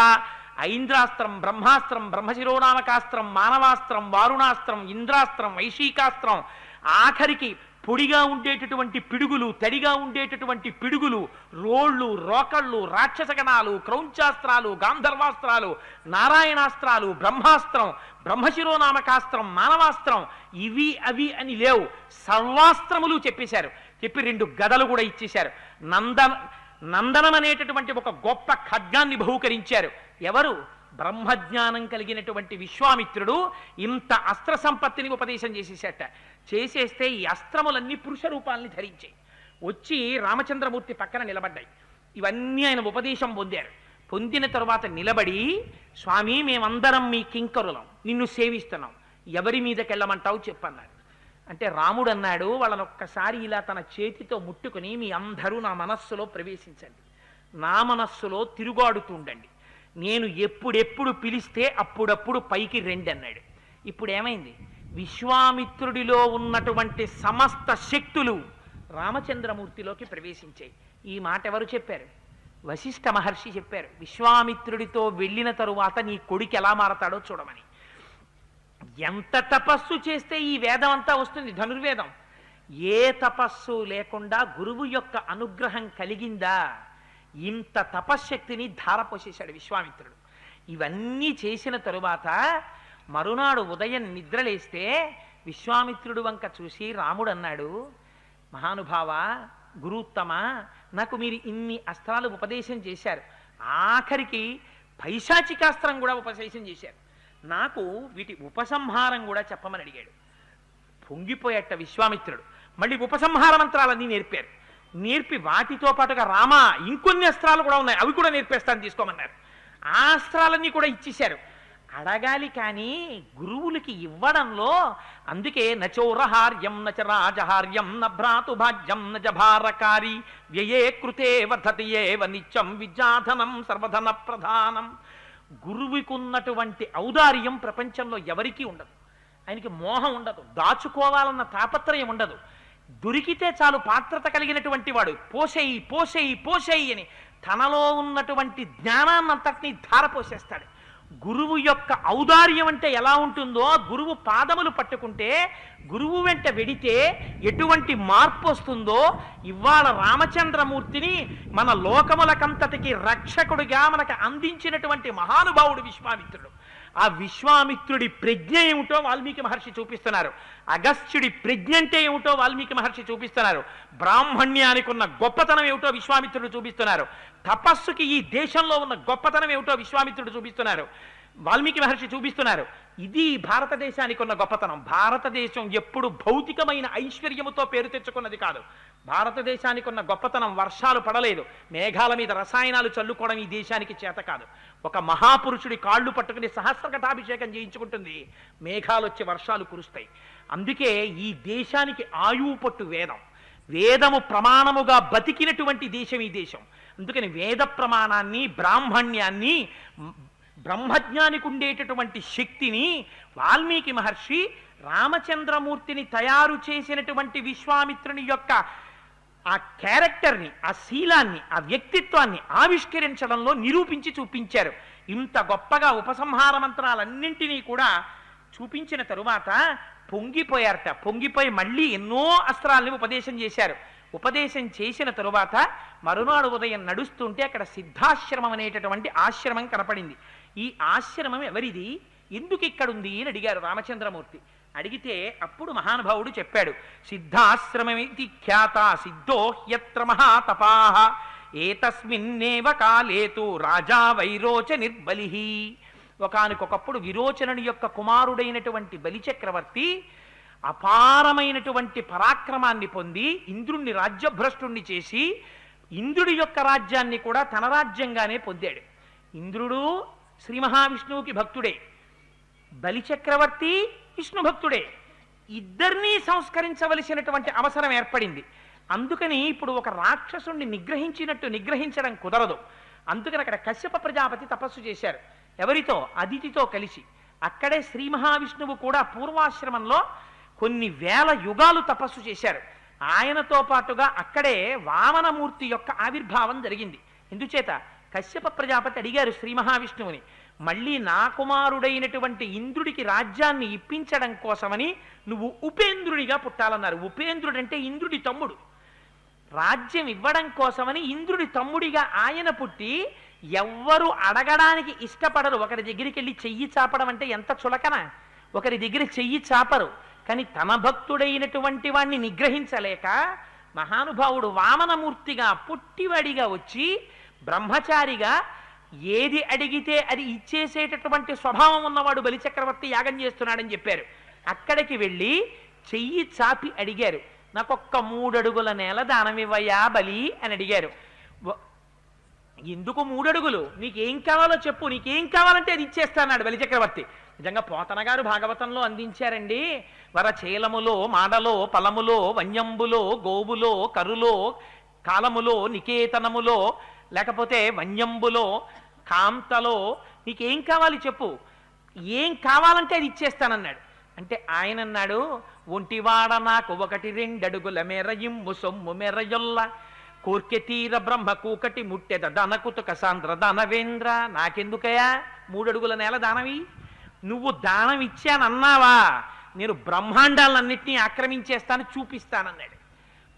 [SPEAKER 1] ఐంద్రాస్త్రం, బ్రహ్మాస్త్రం, బ్రహ్మశిరోనామకాస్త్రం, మానవాస్త్రం, వారుణాస్త్రం, ఇంద్రాస్త్రం, వైశీకాస్త్రం, ఆఖరికి పొడిగా ఉండేటటువంటి పిడుగులు, తడిగా ఉండేటటువంటి పిడుగులు, రోళ్ళు, రోకళ్ళు, రాక్షసగణాలు, క్రౌంచాస్త్రాలు, గాంధర్వాస్త్రాలు, నారాయణాస్త్రాలు, బ్రహ్మాస్త్రం, బ్రహ్మశిరోనామకాస్త్రం, మానవాస్త్రం, ఇవి అవి అని లేవు, సర్వాస్త్రములు చెప్పేశారు. చెప్పి 2 గదలు కూడా ఇచ్చేశారు. నందనం అనేటటువంటి ఒక గొప్ప ఖడ్గాన్ని బహూకరించారు. ఎవరు? బ్రహ్మజ్ఞానం కలిగినటువంటి విశ్వామిత్రుడు ఇంత అస్త్ర సంపత్తిని ఉపదేశం చేసేసేట. చేసేస్తే ఈ అస్త్రములన్నీ పురుష రూపాలని ధరించాయి. వచ్చి రామచంద్రమూర్తి పక్కన నిలబడ్డాయి. ఇవన్నీ ఆయన ఉపదేశం పొందారు. పొందిన తరువాత నిలబడి, స్వామి మేమందరం మీ కింకరులం, నిన్ను సేవిస్తున్నాం, ఎవరి మీదకెళ్ళమంటావు చెప్పన్నారు. అంటే రాముడు అన్నాడు, వాళ్ళని ఒక్కసారి ఇలా తన చేతితో ముట్టుకుని మీ అందరూ నా మనస్సులో ప్రవేశించండి, నా మనస్సులో తిరుగాడుతుండండి, నేను ఎప్పుడెప్పుడు పిలిస్తే అప్పుడప్పుడు పైకి రండి అన్నాడు. ఇప్పుడు ఏమైంది? విశ్వామిత్రుడిలో ఉన్నటువంటి సమస్త శక్తులు రామచంద్రమూర్తిలోకి ప్రవేశించాయి. ఈ మాట ఎవరు చెప్పారు? వశిష్ఠ మహర్షి చెప్పారు. విశ్వామిత్రుడితో వెళ్ళిన తరువాత నీ కొడుకు ఎలా మారతాడో చూడమని. ఎంత తపస్సు చేస్తే ఈ వేదం అంతా వస్తుంది, ధనుర్వేదం. ఏ తపస్సు లేకుండా గురువు యొక్క అనుగ్రహం కలిగిందా? ఇంత తపశ్శక్తిని ధారపోసేశాడు విశ్వామిత్రుడు. ఇవన్నీ చేసిన తరువాత మరునాడు ఉదయం నిద్రలేస్తే విశ్వామిత్రుడు వంక చూసి రాముడు అన్నాడు, మహానుభావ, గురుత్తమ, నాకు మీరు ఇన్ని అస్త్రాలు ఉపదేశం చేశారు, ఆఖరికి పైశాచికాస్త్రం కూడా ఉపదేశం చేశారు, నాకు వీటి ఉపసంహారం కూడా చెప్పమని అడిగాడు. పొంగిపోయేట విశ్వామిత్రుడు. మళ్ళీ ఉపసంహార మంత్రాలన్నీ నేర్పారు. నేర్పి వాటితో పాటుగా రామ ఇంకొన్ని అస్త్రాలు కూడా ఉన్నాయి, అవి కూడా నేర్పేస్తాను తీసుకోమన్నారు. ఆ అస్త్రాలన్నీ కూడా ఇచ్చేశారు. అడగాలి కానీ గురువులకి ఇవ్వడంలో, అందుకే నచోరహార్యం నచ రాజహార్యం న భ్రాతుభాజ్యం న జభారకారి వ్యయే కృతే వర్ధతి ఏవ నిత్యం విద్యాధనం సర్వధన ప్రధానం. గురువుకు ఉన్నటువంటి ఔదార్యం ప్రపంచంలో ఎవరికీ ఉండదు. ఆయనకి మోహం ఉండదు, దాచుకోవాలన్న తాపత్రయం ఉండదు. దొరికితే చాలు పాత్రత కలిగినటువంటి వాడు పోసేయి పోసేయి పోసేయి అని తనలో ఉన్నటువంటి జ్ఞానాన్నంతటినీ ధారపోసేస్తాడు. గురువు యొక్క ఔదార్యం అంటే ఎలా ఉంటుందో, గురువు పాదములు పట్టుకుంటే, గురువు వెంట వెడితే ఎటువంటి మార్పు వస్తుందో, ఇవాళ రామచంద్రమూర్తిని మన లోకములకంతటికి రక్షకుడిగా మనకు అందించినటువంటి మహానుభావుడు విశ్వామిత్రుడు. ఆ విశ్వామిత్రుడి ప్రజ్ఞ ఏమిటో వాల్మీకి మహర్షి చూపిస్తున్నారు. అగస్త్యుడి ప్రజ్ఞ అంటే ఏమిటో వాల్మీకి మహర్షి చూపిస్తున్నారు. బ్రాహ్మణ్యానికి ఉన్న గొప్పతనం ఏమిటో విశ్వామిత్రుడు చూపిస్తున్నారు. తపస్సుకి ఈ దేశంలో ఉన్న గొప్పతనం ఏమిటో విశ్వామిత్రుడు చూపిస్తున్నారు. వాల్మీకి మహర్షి చూపిస్తున్నారు. ఇది భారతదేశానికి ఉన్న గొప్పతనం. భారతదేశం ఎప్పుడు భౌతికమైన ఐశ్వర్యముతో పేరు తెచ్చుకున్నది కాదు. భారతదేశానికి ఉన్న గొప్పతనం వర్షాలు పడలేదు, మేఘాల మీద రసాయనాలు చల్లుకోవడం ఈ దేశానికి చేత కాదు. ఒక మహాపురుషుడి కాళ్ళు పట్టుకుని సహస్రఘటాభిషేకం చేయించుకుంటుంది, మేఘాలు వచ్చి వర్షాలు కురుస్తాయి. అందుకే ఈ దేశానికి ఆయువు పట్టు వేదం. వేదము ప్రమాణముగా బతికినటువంటి దేశం ఈ దేశం. అందుకని వేద ప్రమాణాన్ని, బ్రాహ్మణ్యాన్ని, బ్రహ్మజ్ఞానికి ఉండేటటువంటి శక్తిని వాల్మీకి మహర్షి రామచంద్రమూర్తిని తయారు చేసినటువంటి విశ్వామిత్రుని యొక్క ఆ క్యారెక్టర్ని, ఆ శీలాన్ని, ఆ వ్యక్తిత్వాన్ని ఆవిష్కరించడంలో నిరూపించి చూపించారు. ఇంత గొప్పగా ఉపసంహార మంత్రాలన్నింటినీ కూడా చూపించిన తరువాత పొంగిపోయారట. పొంగిపోయి మళ్ళీ ఎన్నో అస్త్రాలని ఉపదేశం చేశారు. ఉపదేశం చేసిన తరువాత మరునాడు ఉదయం నడుస్తుంటే అక్కడ సిద్ధాశ్రమం అనేటటువంటి ఆశ్రమం కనపడింది. ఈ ఆశ్రమం ఎవరిది, ఎందుకు ఇక్కడుంది అని అడిగారు రామచంద్రమూర్తి. అడిగితే అప్పుడు మహానుభావుడు చెప్పాడు, సిద్ధాశ్రమమితి ఖ్యాత సిద్ధో హ్యత్ర మహాతపాః ఏతస్మిన్నేవ కాలేతు రాజా వైరోచ నిర్బలిః. ఒకానొకప్పుడు విరోచనుని యొక్క కుమారుడైనటువంటి బలిచక్రవర్తి అపారమైనటువంటి పరాక్రమాన్ని పొంది ఇంద్రుణ్ణి రాజ్యభ్రష్టుణ్ణి చేసి ఇంద్రుడి యొక్క రాజ్యాన్ని కూడా తన రాజ్యంగానే పొందాడు. ఇంద్రుడు శ్రీ మహావిష్ణువుకి భక్తుడే, బలిచక్రవర్తి విష్ణు భక్తుడే. ఇద్దరినీ సంస్కరించవలసినటువంటి అవసరం ఏర్పడింది. అందుకని ఇప్పుడు ఒక రాక్షసుణ్ణి నిగ్రహించినట్టు నిగ్రహించడం కుదరదు. అందుకని అక్కడ కశ్యప ప్రజాపతి తపస్సు చేశారు. ఎవరితో? అదితితో కలిసి. అక్కడే శ్రీ మహావిష్ణువు కూడా పూర్వాశ్రమంలో కొన్ని వేల యుగాలు తపస్సు చేశారు. ఆయనతో పాటుగా అక్కడే వామనమూర్తి యొక్క ఆవిర్భావం జరిగింది. ఎందుచేత కశ్యప ప్రజాపతి అడిగారు శ్రీ మహావిష్ణువుని, మళ్ళీ నా కుమారుడైనటువంటి ఇంద్రుడికి రాజ్యాన్ని ఇప్పించడం కోసమని నువ్వు ఉపేంద్రుడిగా పుట్టాలన్నారు. ఉపేంద్రుడంటే ఇంద్రుడి తమ్ముడు. రాజ్యం ఇవ్వడం కోసమని ఇంద్రుడి తమ్ముడిగా ఆయన పుట్టి, ఎవ్వరు అడగడానికి ఇష్టపడరు. ఒకరి దగ్గరికి వెళ్ళి చెయ్యి చాపడం అంటే ఎంత చులకన. ఒకరి దగ్గర చెయ్యి చాపరు. కానీ తన భక్తుడైనటువంటి వాణ్ణి నిగ్రహించలేక మహానుభావుడు వామనమూర్తిగా పుట్టివాడిగా వచ్చి బ్రహ్మచారిగా ఏది అడిగితే అది ఇచ్చేసేటటువంటి స్వభావం ఉన్నవాడు బలిచక్రవర్తి యాగం చేస్తున్నాడని చెప్పారు. అక్కడికి వెళ్ళి చెయ్యి చాపి అడిగారు, నాకొక్క 3 అడుగుల నేల దానమివ్వయా బలి అని అడిగారు. ఎందుకు 3 అడుగులు? నీకేం కావాలో చెప్పు, నీకేం కావాలంటే అది ఇచ్చేస్తాన్నాడు బలిచక్రవర్తి. నిజంగా పోతన గారు భాగవతంలో అందించారండి. వరచేలములో, మాడలో, పలములో, వన్యంబులో, గోవులో, కరులో, కాలములో, నికేతనములో, లేకపోతే వన్యంబులో, కాంతలో నీకేం కావాలి చెప్పు, ఏం కావాలంటే అది ఇచ్చేస్తానన్నాడు. అంటే ఆయన అన్నాడు, ఒంటివాడ నాకు 1-2 అడుగుల మెరయిమ్ము సొమ్ము మెరయొల్ల కోర్కె తీర బ్రహ్మ కూకటి ముట్టెద దనకుతుక సాంద్ర దానవేంద్ర. నాకెందుకయా 3 అడుగుల నేల దానవి? నువ్వు దానం ఇచ్చానన్నావా, నేను బ్రహ్మాండాలన్నింటినీ ఆక్రమించేస్తాను, చూపిస్తానన్నాడు.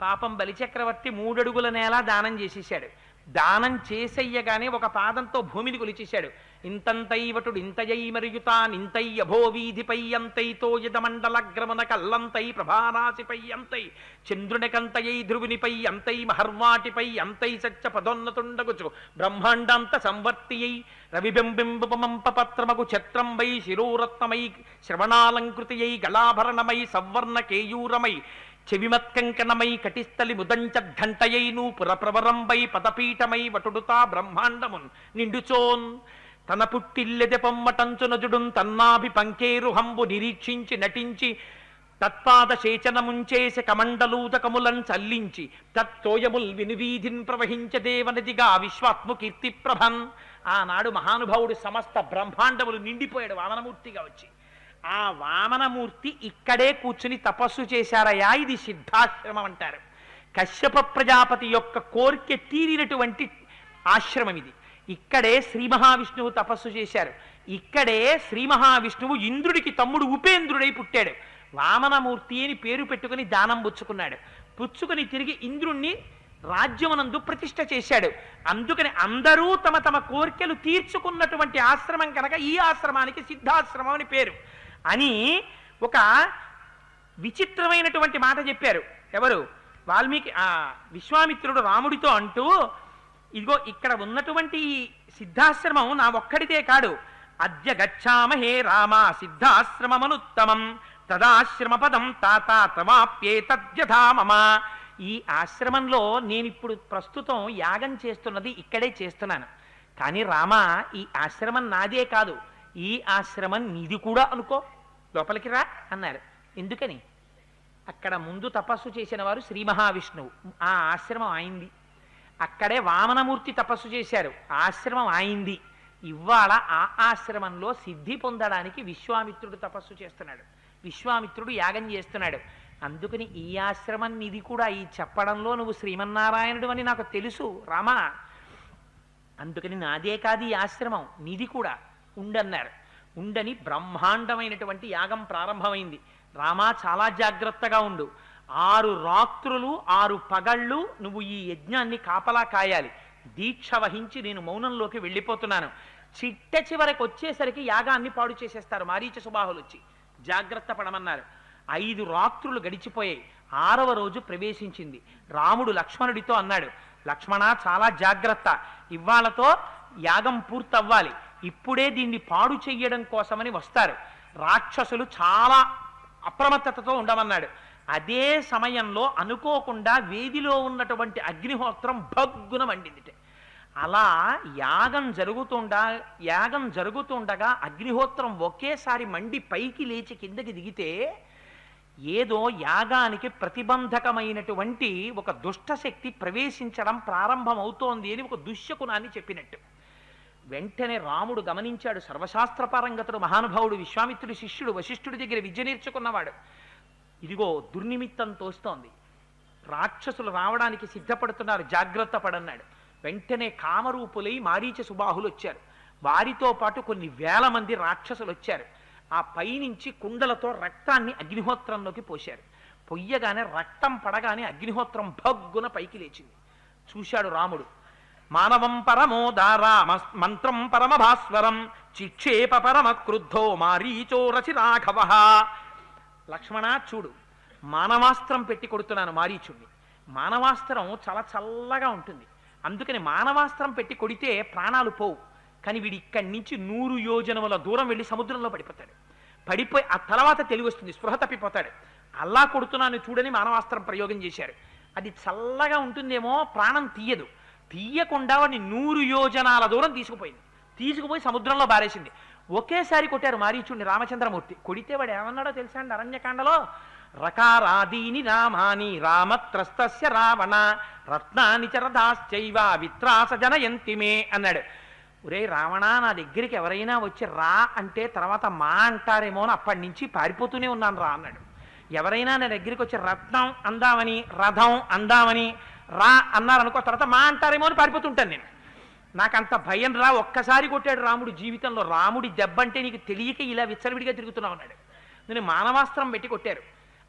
[SPEAKER 1] పాపం బలిచక్రవర్తి 3 అడుగుల నేల దానం చేసేసాడు. దానం చేసయ్యగానే ఒక పాదంతో భూమిని కొలిచేశాడు. ఇంతంతైవటుడు ఇంతయై మరియుతానింతై అభోవీధిపై అంతైతో యదమండలగ్రమన కల్లంతై ప్రభారాశిపై అంతై చంద్రునికంతయై ధ్రువునిపై అంతై మహర్వాటిపై అంతై సత్య పదోన్నతుండగుచు బ్రహ్మాండాంత సంవర్తియై రవిబింబింబమంపపత్రమగు ఛత్రంబై శిరోరత్నమై శ్రవణాలంకృతియై గళాభరణమై సవర్ణ కేయూరమై చెవిమత్కంకణమై కటిస్థలి ముదంచఘంటయైను పురప్రవరంబై పదపీఠమై వటుడుతా బ్రహ్మాండమున్ నిండుచోన్ తన పుట్టిల్లెదె పొమ్మటంచునజుడున్ తన్నాభి పంకేరుహంబు నిరీక్షించి నటించి తత్పాద శేచనముంచేసి కమండలూతకములన్ చల్లించి తత్తోయముల్ వినువీధిన్ ప్రవహించదేవనదిగా విశ్వాత్ము కీర్తి ప్రభన్. ఆనాడు మహానుభావుడు సమస్త బ్రహ్మాండములు నిండిపోయాడు వామనమూర్తిగా వచ్చి. ఆ వామనమూర్తి ఇక్కడే కూర్చుని తపస్సు చేశారయ్యా. ఇది సిద్ధాశ్రమం అంటారు. కశ్యప ప్రజాపతి యొక్క కోరిక తీరినటువంటి ఆశ్రమం ఇది. ఇక్కడే శ్రీ మహావిష్ణువు తపస్సు చేశారు. ఇక్కడే శ్రీ మహావిష్ణువు ఇంద్రుడికి తమ్ముడు ఉపేంద్రుడై పుట్టాడు. వామనమూర్తి అని పేరు పెట్టుకుని దానం పుచ్చుకున్నాడు. పుచ్చుకుని తిరిగి ఇంద్రుణ్ణి రాజ్యమునందు ప్రతిష్ఠ చేశాడు. అందుకని అందరూ తమ తమ కోరికలు తీర్చుకున్నటువంటి ఆశ్రమం కనుక ఈ ఆశ్రమానికి సిద్ధాశ్రమం అని పేరు అని ఒక విచిత్రమైనటువంటి మాట చెప్పారు. ఎవరు? వాల్మీకి విశ్వామిత్రుడు రాముడితో అంటూ, ఇదిగో ఇక్కడ ఉన్నటువంటి సిద్ధాశ్రమం నా ఒక్కడితే కాడు, అద్య గచ్చామహే రామ సిద్ధాశ్రమమనుత్తమం తదాశ్రమ పదం తాత తవాప్యేతద్యథా మమ. ఈ ఆశ్రమంలో నేనిప్పుడు ప్రస్తుతం యాగం చేస్తున్నది ఇక్కడే చేస్తున్నాను. కానీ రామా, ఈ ఆశ్రమం నాదే కాదు, ఈ ఆశ్రమం నీది కూడా అనుకో, లోపలికి రా అన్నారు. ఎందుకని? అక్కడ ముందు తపస్సు చేసిన వారు శ్రీ మహావిష్ణువు, ఆ ఆశ్రమం ఆయింది. అక్కడే వామనమూర్తి తపస్సు చేశారు, ఆశ్రమం ఆయింది. ఇవాళ ఆ ఆశ్రమంలో సిద్ధి పొందడానికి విశ్వామిత్రుడు తపస్సు చేస్తున్నాడు, విశ్వామిత్రుడు యాగం చేస్తున్నాడు. అందుకని ఈ ఆశ్రమం నిధి కూడా ఈ చెప్పడంలో నువ్వు శ్రీమన్నారాయణుడు అని నాకు తెలుసు రామా. అందుకని నాదే కాదు ఈ ఆశ్రమం, నిధి కూడా ఉండన్నారు. ఉండని బ్రహ్మాండమైనటువంటి యాగం ప్రారంభమైంది. రామా, చాలా జాగ్రత్తగా ఉండు. 6 రాత్రులు 6 పగళ్ళు నువ్వు ఈ యజ్ఞాన్ని కాపలా కాయాలి. దీక్ష వహించి నేను మౌనంలోకి వెళ్ళిపోతున్నాను. చిట్ట చివరికి వచ్చేసరికి యాగాన్ని పాడు చేసేస్తారు మారీచ సుబాహులు వచ్చి, జాగ్రత్త పడమన్నారు. 5 రాత్రులు గడిచిపోయాయి. 6వ రోజు ప్రవేశించింది. రాముడు లక్ష్మణుడితో అన్నాడు, లక్ష్మణ చాలా జాగ్రత్త, ఇవాళతో యాగం పూర్తవ్వాలి, ఇప్పుడే దీన్ని పాడు చెయ్యడం కోసమని వస్తారు రాక్షసులు, చాలా అప్రమత్తతతో ఉండమన్నాడు. అదే సమయంలో అనుకోకుండా వేదిలో ఉన్నటువంటి అగ్నిహోత్రం భగ్గున మండిందిట. అలా యాగం జరుగుతుండగా అగ్నిహోత్రం ఒకేసారి మండి పైకి లేచి కిందకి దిగితే ఏదో యాగానికి ప్రతిబంధకమైనటువంటి ఒక దుష్టశక్తి ప్రవేశించడం ప్రారంభమవుతోంది అని ఒక దుశ్శకునాన్ని చెప్పినట్టు. వెంటనే రాముడు గమనించాడు. సర్వశాస్త్రపారంగతుడు మహానుభావుడు, విశ్వామిత్రుడి శిష్యుడు, వశిష్ఠుడి దగ్గర విద్య నేర్చుకున్నవాడు. ఇదిగో దుర్నిమిత్తం తోస్తోంది, రాక్షసులు రావడానికి సిద్ధపడుతున్నారు, జాగ్రత్త పడన్నాడు. వెంటనే కామరూపులై మారీచ సుబాహులు వచ్చారు. వారితో పాటు కొన్ని వేల మంది రాక్షసులు వచ్చారు. ఆ పైనుంచి కుండలతో రక్తాన్ని అగ్నిహోత్రంలోకి పోశారు. పొయ్యగానే రక్తం పడగానే అగ్నిహోత్రం భగ్గున పైకి లేచింది. చూశాడు రాముడు. మానవం పరమోదారా మంత్రం పరమభాస్వరం చిక్షేప పరమ క్రుద్ధో మారీచో రచి రాఘవ. లక్ష్మణ చూడు, మానవాస్త్రం పెట్టి కొడుతున్నాను మారీచుణ్ణి. మానవాస్త్రం చాలా చల్లగా ఉంటుంది, అందుకని మానవాస్త్రం పెట్టి కొడితే ప్రాణాలు పోవు. కానీ వీడి ఇక్కడి నుంచి 100 యోజనముల దూరం వెళ్ళి సముద్రంలో పడిపోతాడు. పడిపోయి ఆ తర్వాత తెలివి వస్తుంది, స్పృహ తప్పిపోతాడు. అల్లా కొడుతున్నాను చూడని మానవాస్త్రం ప్రయోగం చేశారు. అది చల్లగా ఉంటుందేమో, ప్రాణం తీయదు. తీయకుండా వాడిని 100 యోజనాల దూరం తీసుకుపోయి సముద్రంలో బారేసింది. ఒకేసారి కొట్టారు మారీచుడిని రామచంద్రమూర్తి. కొడితే వాడు ఏమన్నాడో తెలుసా అండి అరణ్యకాండలో? రకారాదీని రామాని రామత్రస్తస్య రావణ రత్నాని చరదాశ్చైవ విత్రాస జనయంతిమే అన్నాడు. ఒరే రావణ, నా దగ్గరికి ఎవరైనా వచ్చి రా అంటే తర్వాత మా అంటారేమో అని అప్పటి నుంచి పారిపోతూనే ఉన్నాను రా అన్నాడు. ఎవరైనా నా దగ్గరికి వచ్చి రత్నం అందామని, రథం అందామని రా అన్నారనుకో, తర్వాత మా అంటారేమో అని పారిపోతుంటాను నేను. నాకంత భయం రా. ఒక్కసారి కొట్టాడు రాముడు జీవితంలో. రాముడి దెబ్బంటే నీకు తెలియక ఇలా విచ్చలవిడిగా తిరుగుతున్నావు అన్నాడు. నేను మానవాస్త్రం పెట్టి కొట్టారు.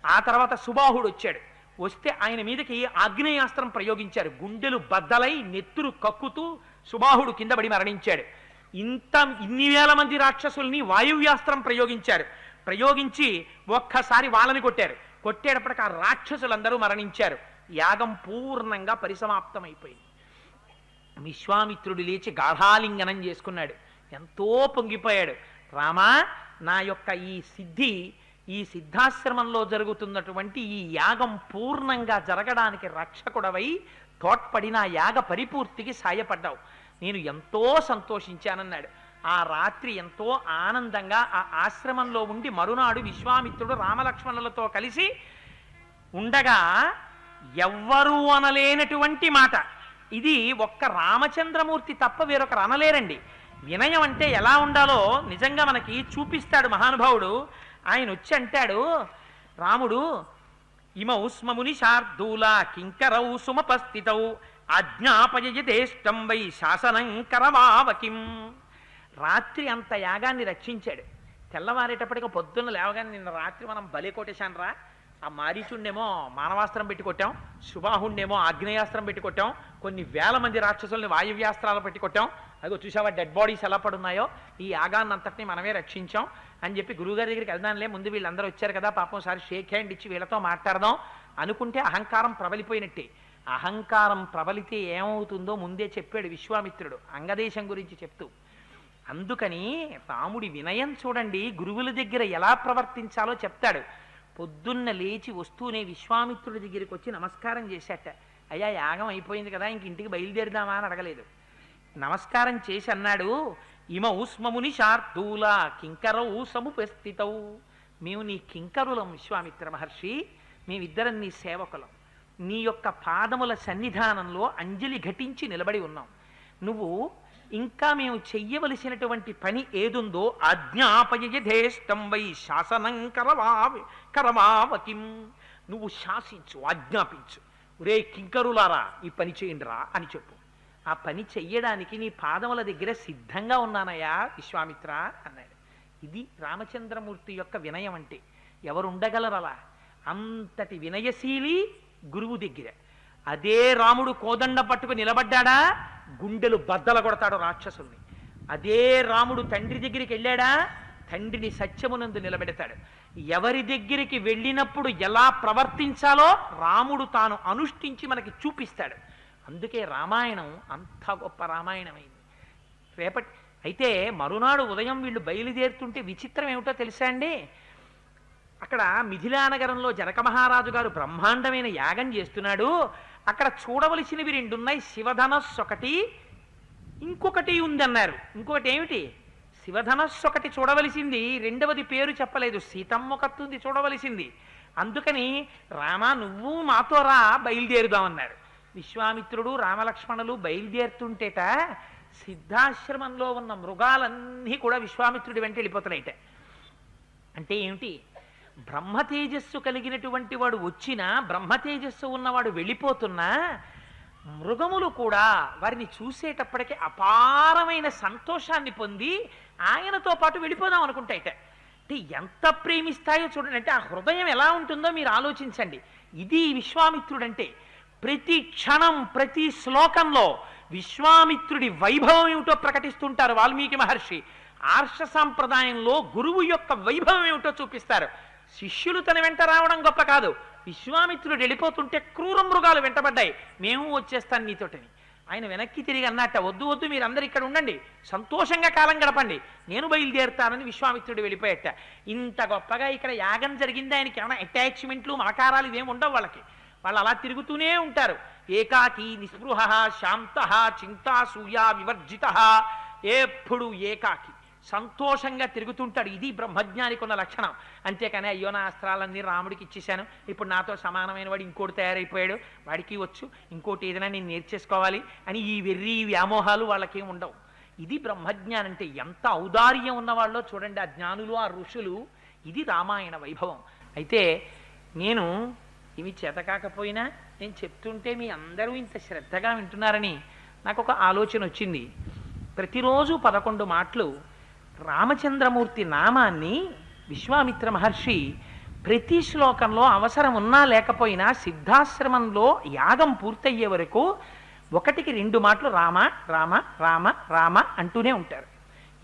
[SPEAKER 1] ఆ తర్వాత సుబాహుడు వచ్చాడు. వస్తే ఆయన మీదకి ఆగ్నేయాస్త్రం ప్రయోగించారు. గుండెలు బద్దలై నెత్తురు కక్కుతూ సుబాహుడు కింద పడి మరణించాడు. ఇన్ని వేల మంది రాక్షసుల్ని వాయువ్యాస్త్రం ప్రయోగించారు. ప్రయోగించి ఒక్కసారి వాళ్ళని కొట్టారు. కొట్టేటప్పటికి ఆ రాక్షసులందరూ మరణించారు. యాగం పూర్ణంగా పరిసమాప్తమైపోయింది. విశ్వామిత్రుడు లేచి గాఢాలింగనం చేసుకున్నాడు. ఎంతో పొంగిపోయాడు. రామా, నా యొక్క ఈ సిద్ధాశ్రమంలో జరుగుతున్నటువంటి ఈ యాగం పూర్ణంగా జరగడానికి రక్షకుడవై తోడ్పడి నా యాగ పరిపూర్తికి సాయపడ్డావు. నేను ఎంతో సంతోషించానన్నాడు. ఆ రాత్రి ఎంతో ఆనందంగా ఆ ఆశ్రమంలో ఉండి మరునాడు విశ్వామిత్రుడు రామలక్ష్మణులతో కలిసి ఉండగా ఎవ్వరూ అనలేనటువంటి మాట ఇది. ఒక్క రామచంద్రమూర్తి తప్ప వేరొకరు అనలేరండి. వినయం అంటే ఎలా ఉండాలో నిజంగా మనకి చూపిస్తాడు మహానుభావుడు. ఆయన వచ్చి అంటాడు, రాముడు ఇమౌ స్మముని శార్దూల కింకరౌ సుమపస్థితౌ ఆజ్ఞాపయదేష్టం వై శాసనం కరవావకిం. రాత్రి అంత యాగాన్ని రక్షించాడు. తెల్లవారేటప్పటికి పొద్దున్న లేవగానే నిన్న రాత్రి మనం బలి కొట్టేశాను రా. ఆ మారీచుండేమో మానవాస్త్రం పెట్టి కొట్టాం, సుబాహుండేమో ఆగ్నేయాస్త్రం పెట్టి కొట్టాం, కొన్ని వేల మంది రాక్షసుల్ని వాయువ్యాస్త్రాలు పెట్టి కొట్టాం. అదిగో చూసావా డెడ్ బాడీస్ ఎలా పడున్నాయో, ఈ యాగాన్ని అంతటినీ మనమే రక్షించాం అని చెప్పి గురువుగారి దగ్గరికి వెళ్దాంలే, ముందు వీళ్ళందరూ వచ్చారు కదా పాపం, సారి షేక్ హ్యాండ్ ఇచ్చి వీళ్ళతో మాట్లాడదాం అనుకుంటే అహంకారం ప్రబలిపోయినట్టే. అహంకారం ప్రబలితే ఏమవుతుందో ముందే చెప్పాడు విశ్వామిత్రుడు అంగదేశం గురించి చెప్తూ. అందుకని రాముడి వినయం చూడండి, గురువుల దగ్గర ఎలా ప్రవర్తించాలో చెప్తాడు. పొద్దున్న లేచి వస్తూనే విశ్వామిత్రుడి దగ్గరికి వచ్చి నమస్కారం చేశాట. అయ్యా యాగం అయిపోయింది కదా, ఇంక ఇంటికి బయలుదేరుదామా అని అడగలేదు. నమస్కారం చేసి అన్నాడు, ఇమౌ స్మముని శార్దూల కింకరౌ సముపస్థితౌ. మేము నీ కింకరులం విశ్వామిత్ర మహర్షి, మేమిద్దరం నీ సేవకులం. నీ యొక్క పాదముల సన్నిధానంలో అంజలి ఘటించి నిలబడి ఉన్నాం. నువ్వు ఇంకా మేము చెయ్యవలసినటువంటి పని ఏదుందో ఆజ్ఞాపయధేష్టం వై శాసనం కరవావకిం. నువ్వు శాసించు, ఆజ్ఞాపించు. ఒరే కింకరులారా ఈ పని చేయండిరా అని చెప్పు. ఆ పని చెయ్యడానికి నీ పాదముల దగ్గర సిద్ధంగా ఉన్నానయ్యా విశ్వామిత్ర అన్నాడు. ఇది రామచంద్రమూర్తి యొక్క వినయం అంటే. ఎవరు ఉండగలరలా? అంతటి వినయశీలి గురువు దగ్గర. అదే రాముడు కోదండ పట్టుకు నిలబడ్డాడా, గుండెలు బద్దల కొడతాడు రాక్షసుల్ని. అదే రాముడు తండ్రి దగ్గరికి వెళ్ళాడా, తండ్రిని సత్యమునందు నిలబెడతాడు. ఎవరి దగ్గరికి వెళ్ళినప్పుడు ఎలా ప్రవర్తించాలో రాముడు తాను అనుష్ఠించి మనకి చూపిస్తాడు. అందుకే రామాయణం అంత గొప్ప రామాయణమైంది. అయితే మరునాడు ఉదయం వీళ్ళు బయలుదేరుతుంటే విచిత్రం ఏమిటో తెలుసా అండి? అక్కడ మిథిలానగరంలో జనక మహారాజు గారు బ్రహ్మాండమైన యాగం చేస్తున్నాడు. అక్కడ చూడవలసినవి రెండున్నాయి, శివధనస్సు ఒకటి, ఇంకొకటి ఉందన్నారు. ఇంకొకటి ఏమిటి? శివధనస్సు ఒకటి చూడవలసింది, రెండవది పేరు చెప్పలేదు, సీతమ్మ కత్తుంది చూడవలసింది. అందుకని రామా నువ్వు మాతో రా, బయలుదేరుదామన్నారు. విశ్వామిత్రుడు రామలక్ష్మణులు బయలుదేరుతుంటేట సిద్ధాశ్రమంలో ఉన్న మృగాలన్నీ కూడా విశ్వామిత్రుడి వెంట వెళ్ళిపోతున్నాయిట. అంటే ఏమిటి? బ్రహ్మతేజస్సు కలిగినటువంటి వాడు వచ్చినా, బ్రహ్మతేజస్సు ఉన్నవాడు వెళ్ళిపోతున్నా, మృగములు కూడా వారిని చూసేటప్పటికీ అపారమైన సంతోషాన్ని పొంది ఆయనతో పాటు వెళ్ళిపోదాం అనుకుంటాయిట. అంటే ఎంత ప్రేమిస్తాయో చూడండి. అంటే ఆ హృదయం ఎలా ఉంటుందో మీరు ఆలోచించండి. ఇది విశ్వామిత్రుడంటే. ప్రతి క్షణం ప్రతి శ్లోకంలో విశ్వామిత్రుడి వైభవం ఏమిటో ప్రకటిస్తుంటారు వాల్మీకి మహర్షి. ఆర్ష సాంప్రదాయంలో గురువు యొక్క వైభవం ఏమిటో చూపిస్తారు. శిష్యులు తన వెంట రావడం గొప్ప కాదు, విశ్వామిత్రుడు వెళ్ళిపోతుంటే క్రూర మృగాలు వెంటబడ్డాయి, మేము వచ్చేస్తాను నీతోటని. ఆయన వెనక్కి తిరిగి అన్నట్ట, వద్దు వద్దు మీరందరూ ఇక్కడ ఉండండి, సంతోషంగా కాలం గడపండి, నేను బయలుదేరుతానని విశ్వామిత్రుడు వెళ్ళిపోయేట. ఇంత గొప్పగా ఇక్కడ యాగం జరిగింది. ఆయనకి ఏమైనా అటాచ్మెంట్లు మమకారాలు ఇవేమి ఉండవు వాళ్ళకి. వాళ్ళు అలా తిరుగుతూనే ఉంటారు. ఏకాకి నిస్పృహ శాంత చింతాసూయ వివర్జిత. ఎప్పుడు ఏకాకి సంతోషంగా తిరుగుతుంటాడు. ఇది బ్రహ్మజ్ఞానికి ఉన్న లక్షణం. అంతేకాని అయ్యో నా అస్త్రాలన్నీ రాముడికి ఇచ్చేశాను, ఇప్పుడు నాతో సమానమైన వాడు ఇంకోటి తయారైపోయాడు, వాడికి వచ్చు, ఇంకోటి ఏదైనా నేను నేర్చేసుకోవాలి అని ఈ వెర్రి వ్యామోహాలు వాళ్ళకేం ఉండవు. ఇది బ్రహ్మజ్ఞానం అంటే. ఎంత ఔదార్యం ఉన్నవాళ్ళో చూడండి ఆ జ్ఞానులు, ఆ ఋషులు. ఇది రామాయణ వైభవం. అయితే నేను ఇవి చేతకాకపోయినా నేను చెప్తుంటే మీ అందరూ ఇంత శ్రద్ధగా వింటున్నారని నాకు ఒక ఆలోచన వచ్చింది. ప్రతిరోజు 11 మాటలు రామచంద్రమూర్తి నామాన్ని విశ్వామిత్ర మహర్షి ప్రతి శ్లోకంలో అవసరం ఉన్నా లేకపోయినా సిద్ధాశ్రమంలో యాగం పూర్తయ్యే వరకు 1కి 2 మాటలు రామ రామ రామ రామ అంటూనే ఉంటారు.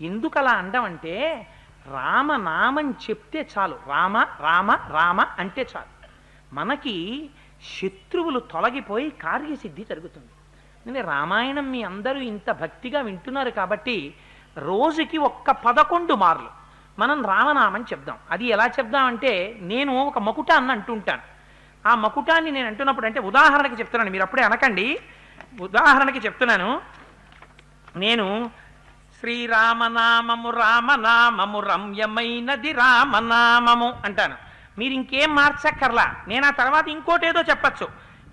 [SPEAKER 1] ఎందుకు అలా అంటామంటే రామనామం చెప్తే చాలు, రామ రామ రామ అంటే చాలు, మనకి శత్రువులు తొలగిపోయి కార్యసిద్ధి జరుగుతుంది. నేను రామాయణం మీ అందరూ ఇంత భక్తిగా వింటున్నారు కాబట్టి రోజుకి 11 మార్లు మనం రామనామం చెప్దాం. అది ఎలా చెప్దామంటే, నేను ఒక మకుటాన్ని అంటుంటాను. ఆ మకుటాన్ని నేను అంటున్నప్పుడు, అంటే ఉదాహరణకి చెప్తున్నాను, మీరు అప్పుడే అనకండి, ఉదాహరణకి చెప్తున్నాను. నేను శ్రీరామనామము రామనామము రమ్యమైనది రామనామము అంటాను. మీరు ఇంకేం మార్చక్కర్లా. నేను ఆ తర్వాత ఇంకోటేదో చెప్పచ్చు,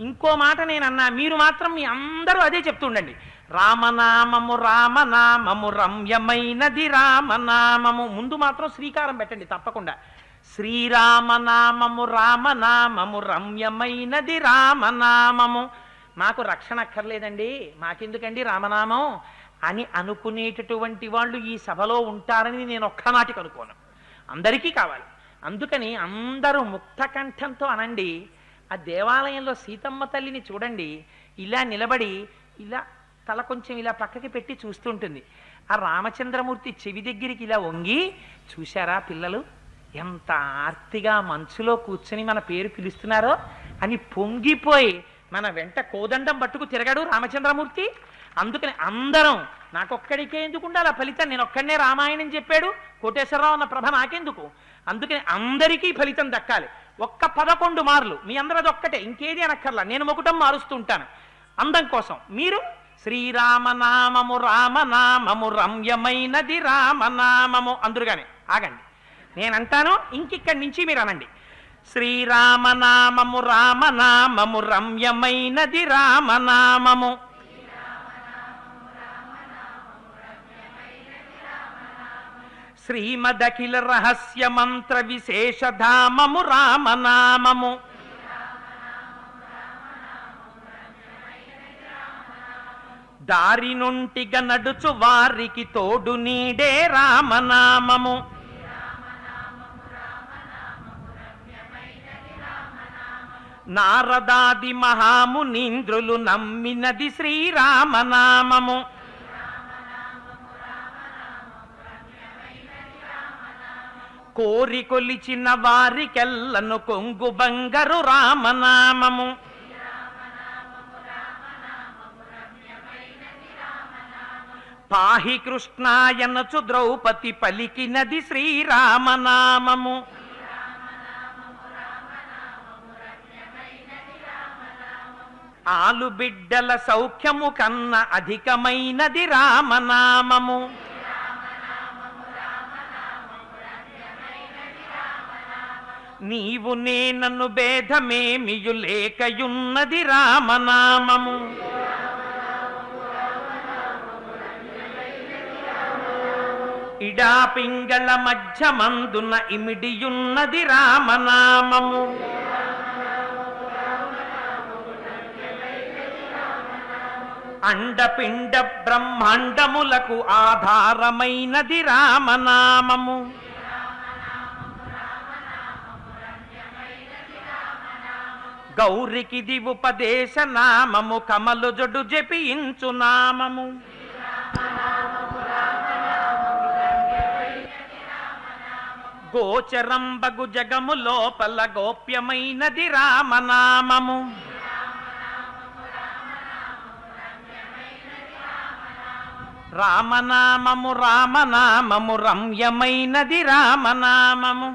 [SPEAKER 1] ఇంకో మాట నేను అన్నా, మీరు మాత్రం మీ అందరూ అదే చెప్తుండండి. రామనామము రామనామము రమ్యమైనది రామనామము. ముందు మాత్రం శ్రీకారం పెట్టండి తప్పకుండా. శ్రీరామనామము రామనామము రమ్యమైనది రామనామము. మాకు రక్షణ అక్కర్లేదండి, మాకెందుకండి రామనామం అని అనుకునేటటువంటి వాళ్ళు ఈ సభలో ఉంటారని నేను ఒక్కనాటికి అనుకోను. అందరికీ కావాలి. అందుకని అందరూ ముక్త కంఠంతో అనండి. ఆ దేవాలయంలో సీతమ్మ తల్లిని చూడండి, ఇలా నిలబడి ఇలా తల కొంచెం ఇలా పక్కకి పెట్టి చూస్తుంటుంది. ఆ రామచంద్రమూర్తి చెవి దగ్గరికి ఇలా వంగి, చూశారా పిల్లలు ఎంత ఆర్తిగా మంచులో కూర్చొని మన పేరు పిలుస్తున్నారో అని పొంగిపోయి మన వెంట కోదండం పట్టుకు తిరగడు రామచంద్రమూర్తి. అందుకని అందరం నాకొక్కడికే ఎందుకు ఉండాలి ఆ ఫలితం? నేను ఒక్కడనే రామాయణం చెప్పాడు కోటేశ్వరరావు అన్న ప్రభ నాకెందుకు? అందుకని అందరికీ ఫలితం దక్కాలి. ఒక్క 11 మార్లు మీ అందరది ఒక్కటే, ఇంకేది అనక్కర్లా. నేను మొకుటం మారుస్తుంటాను అందం కోసం. మీరు శ్రీరామనామము రామనామము రమ్యమైనది రామనామము అందురుగానే ఆగండి. నేనంటాను, ఇంకిక్కడి నుంచి మీరు అనండి. శ్రీరామనామము రామనామము రమ్యమైనది రామనామము. శ్రీమదఖిల రహస్య మంత్ర విశేషధామము రామనామము. దారి నుంటిగా నడుచు వారికి తోడు నీడే రామనామము. నారదాది మహామునీంద్రులు నమ్మినది శ్రీరామనామము. కోరి కొలిచిన వారికెల్లను కొంగు బంగారు రామనామము. పాహి కృష్ణాయనచు ద్రౌపది పలికినది శ్రీరామనామము. ఆలు బిడ్డల సౌఖ్యము కన్న అధికమైనది రామనామము. నీవు నేనను భేదమేమియు లేకయున్నది రామనామము. ఇడా పింగళ మధ్య మందున ఇమిడియున్నది రామనామము. అండపిండ బ్రహ్మాండములకు ఆధారమైనది రామనామము. గౌరికిది ఉపదేశ నామము కమలు జొడు జపించు నామము. గోచరంబగు జగము లోపల గోప్యమైనది రామనామము. రామనామము రామనామము రమ్యమైనది రామనామము.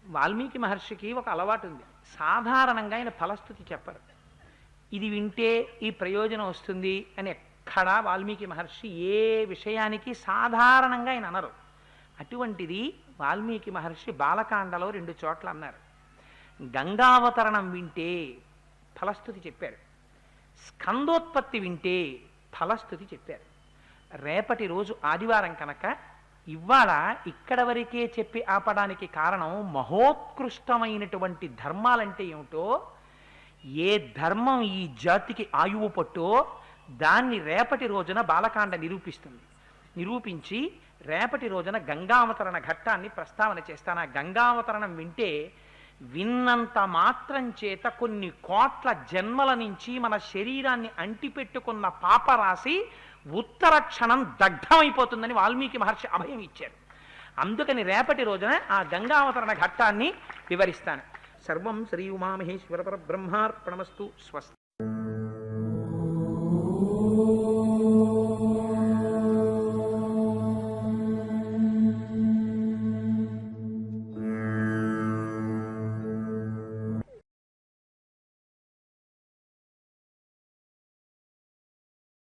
[SPEAKER 1] వాల్మీకి మహర్షికి ఒక అలవాటు ఉంది. సాధారణంగా ఆయన ఫలస్థుతి చెప్పరు. ఇది వింటే ఈ ప్రయోజనం వస్తుంది అని ఎక్కడా వాల్మీకి మహర్షి ఏ విషయానికి సాధారణంగా ఆయన అనరు. అటువంటిది వాల్మీకి మహర్షి బాలకాండలో 2 చోట్ల అన్నారు. గంగావతరణం వింటే ఫలస్థుతి చెప్పారు. స్కందోత్పత్తి వింటే ఫలస్థుతి చెప్పారు. రేపటి రోజు ఆదివారం కనుక ఇవాళ ఇక్కడ వరకే చెప్పి ఆపడానికి కారణం మహోత్కృష్టమైనటువంటి ధర్మాలంటే ఏమిటో, ఏ ధర్మం ఈ జాతికి ఆయువు పట్టో దాన్ని రేపటి రోజున బాలకాండ నిరూపిస్తుంది. నిరూపించి రేపటి రోజున గంగావతరణ ఘట్టాన్ని ప్రస్తావన చేస్తాను. ఆ గంగావతరణం వింటే విన్నంత మాత్రం చేత కొన్ని కోట్ల జన్మల నుంచి మన శరీరాన్ని అంటిపెట్టుకున్న పాపరాశి ఉత్తర క్షణం దగ్ధమైపోతుందని వాల్మీకి మహర్షి అభయం ఇచ్చారు. అందుకని రేపటి రోజున ఆ గంగావతరణ ఘట్టాన్ని వివరిస్తాను. సర్వం శ్రీ ఉమామహేశ్వర పరబ్రహ్మార్పణమస్తు. స్వస్తి.